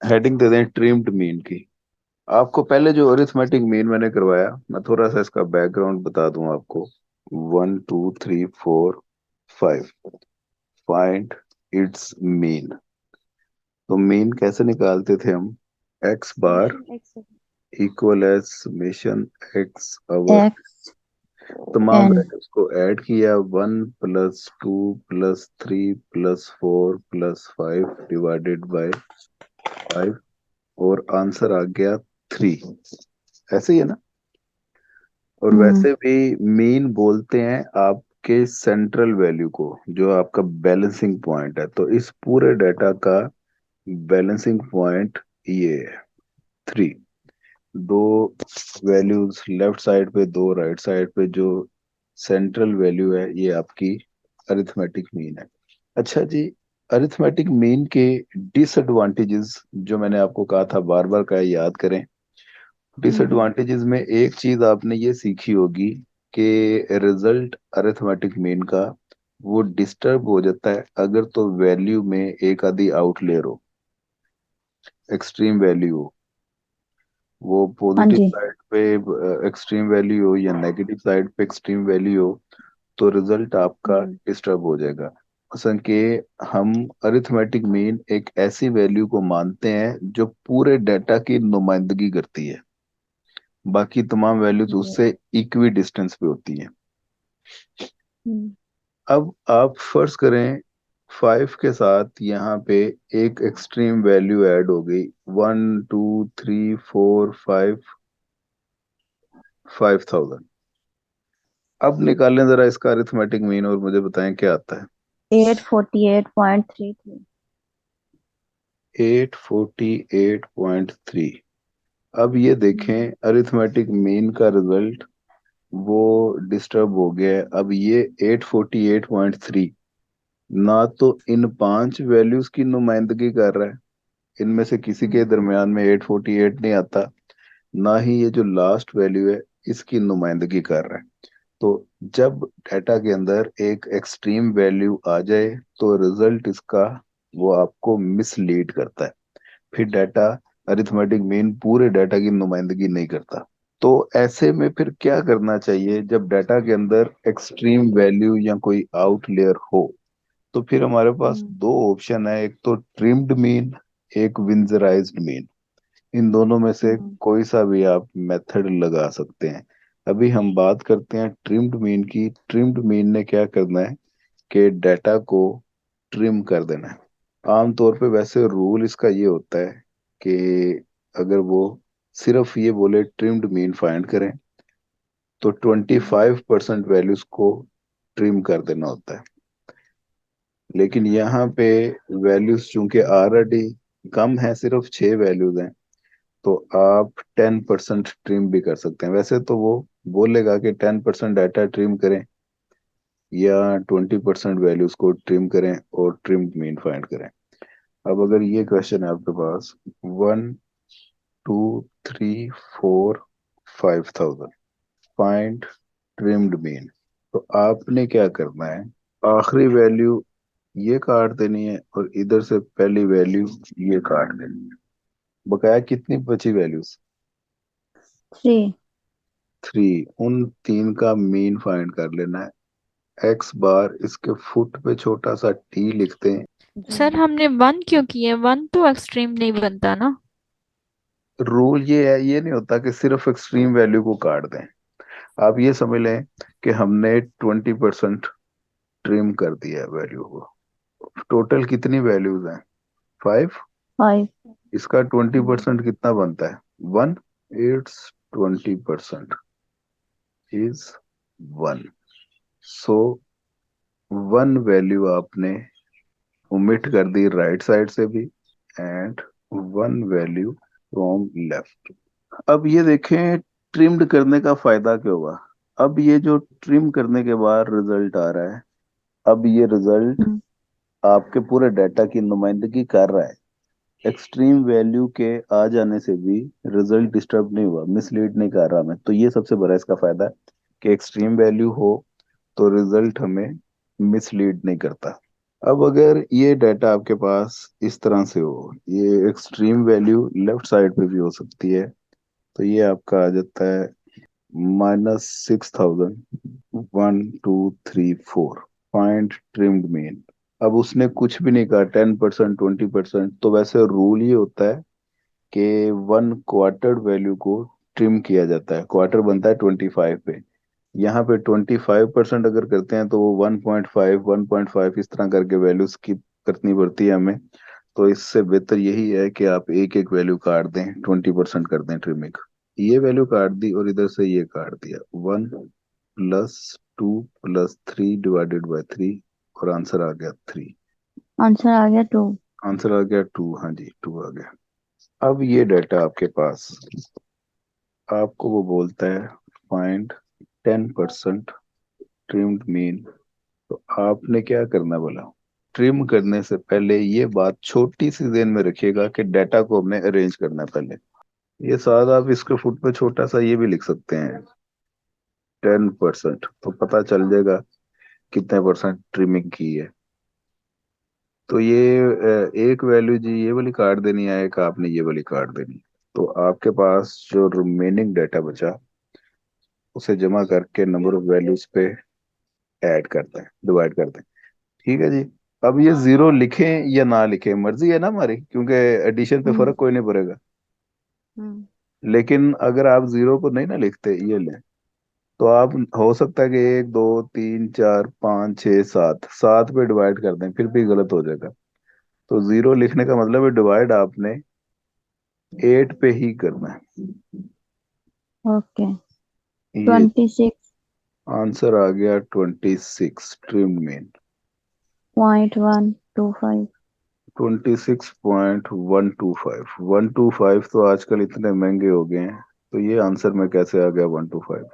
Heading दे दें trimmed mean की। आपको पहले जो अरिथमेटिक मीन मैंने करवाया, मैं थोड़ा सा इसका बैकग्राउंड बता दूं आपको। 1 2 3 4 5, फाइंड इट्स मीन। तो मीन कैसे निकालते थे हम? X bar summation x equal as summation x over, x तमाम एन। वैल्यूज को ऐड किया, 1 + 2 + 3 + 4 + 5 डिवाइडेड बाय 5, और आंसर आ गया 3। ऐसे ही है ना? और हम्म। वैसे भी मीन बोलते हैं आपके सेंट्रल वैल्यू को, जो आपका बैलेंसिंग पॉइंट है। तो इस पूरे डाटा का बैलेंसिंग पॉइंट ये है 3। दो वैल्यूज लेफ्ट साइड पे, दो राइट साइड पे, जो सेंट्रल वैल्यू है ये आपकी अरिथमेटिक मीन है। अच्छा जी, अरिथमेटिक मीन के डिसएडवांटेजेस जो मैंने आपको कहा था बार बार का याद करें। हम्म। डिसएडवांटेजेस में एक चीज आपने ये सीखी होगी कि रिजल्ट अरिथमेटिक मीन का वो डिस्टर्ब हो जाता है अगर तो वैल्यू में एक आधी आउटलेयर हो, एक्सट्रीम वैल्यू हो, वो हाँ पॉजिटिव जी। साइड पे एक्सट्रीम वैल्यू हो या नेगेटिव साइड पे एक्सट्रीम वैल्यू हो, तो रिजल्ट आपका हम्म। डिस्टर्ब हो जाएगा। मसलन कि हम अरिथमेटिक मीन एक ऐसी वैल्यू को मानते हैं जो पूरे डाटा की नुमाइंदगी करती है, बाकी तमाम वैल्यूज जी। उससे इक्वी डिस्टेंस पे होती हैं। हम्म। अब आप फर्ज करें 5 के साथ यहाँ पे एक एक्सट्रीम वैल्यू ऐड हो गई, 1 2 3 4 5, 5000। अब निकालें जरा इसका अरिथमेटिक मीन और मुझे बताएं क्या आता है। 848.33। 848.3। अब ये हम्म। देखें अरिथमेटिक मीन का रिजल्ट वो डिस्टर्ब हो गया है। अब ये 848.3 ना तो इन पांच वैल्यूज की नुमाइंदगी कर रहा है, इनमें से किसी के हम्म। दरमियान में 848 नहीं आता, ना ही ये जो लास्ट वैल्यू है इसकी नुमाइंदगी कर रहा है। तो जब डाटा के अंदर एक एक्सट्रीम वैल्यू आ जाए तो रिजल्ट इसका वो आपको मिसलीड करता है। फिर डाटा अरिथमेटिक मीन पूरे डाटा की नुमाइंदगी नहीं करता। तो ऐसे में फिर क्या करना चाहिए जब डाटा के अंदर एक्सट्रीम वैल्यू या कोई आउटलेयर हो? तो फिर हमारे पास हम्म। दो ऑप्शन है, एक तो ट्रिम्ड मीन, एक विंजराइज्ड मीन। इन दोनों में से हम्म। कोई सा भी आप मेथड लगा सकते हैं। अभी हम बात करते हैं ट्रिम्ड मीन की। ट्रिम्ड मीन ने क्या करना है कि डाटा को ट्रिम कर देना है। आमतौर पे वैसे रूल इसका ये होता है कि अगर वो सिर्फ ये बोले ट्रिम्ड मीन फाइंड करें तो ट्वेंटी हम्म। फाइव परसेंट वैल्यूज को ट्रिम कर देना होता है। लेकिन यहाँ पे वैल्यूज चूंकि ऑलरेडी कम है, सिर्फ 6 वैल्यूज हैं, तो आप 10% ट्रिम भी कर सकते हैं। वैसे तो वो बोलेगा कि 10% डाटा ट्रिम करें या 20% वैल्यूज को ट्रिम करें और ट्रिम मीन फाइंड करें। अब अगर ये क्वेश्चन है आपके पास, 1 2 3 4 5000, फाइंड ट्रिम्ड मीन, तो आपने क्या करना है? आखिरी वैल्यू ये काट देनी है और इधर से पहली वैल्यू ये काट देनी है। बकाया कितनी बची वैल्यूज? थ्री। 3। उन तीन का मीन फाइंड कर लेना है। एक्स बार, इसके फुट पे छोटा सा टी लिखते हैं। सर हमने वन क्यों किए? वन तो एक्सट्रीम नहीं बनता ना। रूल ये है, ये नहीं होता कि सिर्फ एक्सट्रीम वैल्यू को काट दें। आप ये समझ लें कि हमने 20% ट्रिम कर दिया है वैल्यू को। टोटल कितनी वैल्यूज हैं? 5। 5। इसका 20% कितना बनता है? 1। It's 20% is 1। सो 1 वैल्यू आपने ओमिट कर दी राइट साइड से भी, एंड 1 वैल्यू फ्रॉम लेफ्ट। अब ये देखें ट्रिम्ड करने का फायदा क्या होगा। अब ये जो ट्रिम करने के बाद रिजल्ट आ रहा है, अब ये रिजल्ट हम्म। आपके पूरे डाटा की नुमाइंदगी कर रहा है। एक्सट्रीम वैल्यू के आ जाने से भी रिजल्ट डिस्टर्ब नहीं हुआ, मिसलीड नहीं कर रहा मैं। तो ये सबसे बड़ा इसका फायदा है कि एक्सट्रीम वैल्यू हो तो रिजल्ट हमें मिसलीड नहीं करता। अब अगर ये डाटा आपके पास इस तरह से हो, ये एक्सट्रीम वैल्यू लेफ्ट साइड पे भी हो सकती है, तो ये आपका आ जाता है -6000 1 2 3 4 पॉइंट ट्रिम्ड मीन। अब उसने कुछ भी नहीं कहा, 10% 20%, तो वैसे रूल ये होता है कि वन क्वार्टर वैल्यू को ट्रिम किया जाता है, क्वार्टर बनता है 25 पे। यहाँ पे 25% अगर करते हैं तो वो 1.5 1.5 इस तरह करके वैल्यू स्किप करनी पड़ती है हमें। तो इससे बेहतर यही है कि आप एक एक वैल्यू काट दें, 20% कर दें ट्रिमिंग। ये वैल्यू काट दी और इधर से ये काट दिया, 1 + 2 + 3 डिवाइडेड बाय 3, और आंसर आ गया 3। आंसर आ गया 2। आंसर आ गया 2, हाँ जी 2 आ गया। अब ये डाटा आपके पास, आपको वो बोलता है फाइंड 10% ट्रिम्ड मीन। तो आपने क्या करना बोला, ट्रिम करने से पहले ये बात छोटी सी ध्यान में रखिएगा कि डाटा को हमने अरेंज करना है पहले। ये साथ आप इसके फुट पे छोटा सा ये भी लिख सकते हैं, 10%, तो पता चल जाएगा कितने परसेंट ट्रिमिंग की है। तो ये एक वैल्यू जी ये वाली काट देनी है, एक आपने ये वाली काट देनी है। तो आपके पास जो रिमेनिंग डाटा बचा, उसे जमा करके नंबर ऑफ वैल्यूज पे ऐड करते हैं, डिवाइड करते हैं। ठीक है जी। अब ये जीरो लिखें या ना लिखें मर्जी है ना हमारी, क्योंकि एडिशन पे हम्म। फर्क कोई नहीं पड़ेगा। हम्म। लेकिन अगर आप जीरो को नहीं ना लिखते, ये लें, तो आप हो सकता है कि 1 2 3 4 5 6 7 7 पे डिवाइड कर दें, फिर भी गलत हो जाएगा। तो जीरो लिखने का मतलब है डिवाइड आपने 8 पे ही करना है। ओके। ये 26 आंसर आ गया 26 ट्रिम मीन। पॉइंट 125। 26.125, 125 तो आजकल इतने महंगे हो गए हैं, तो ये आंसर में कैसे आ गया 125।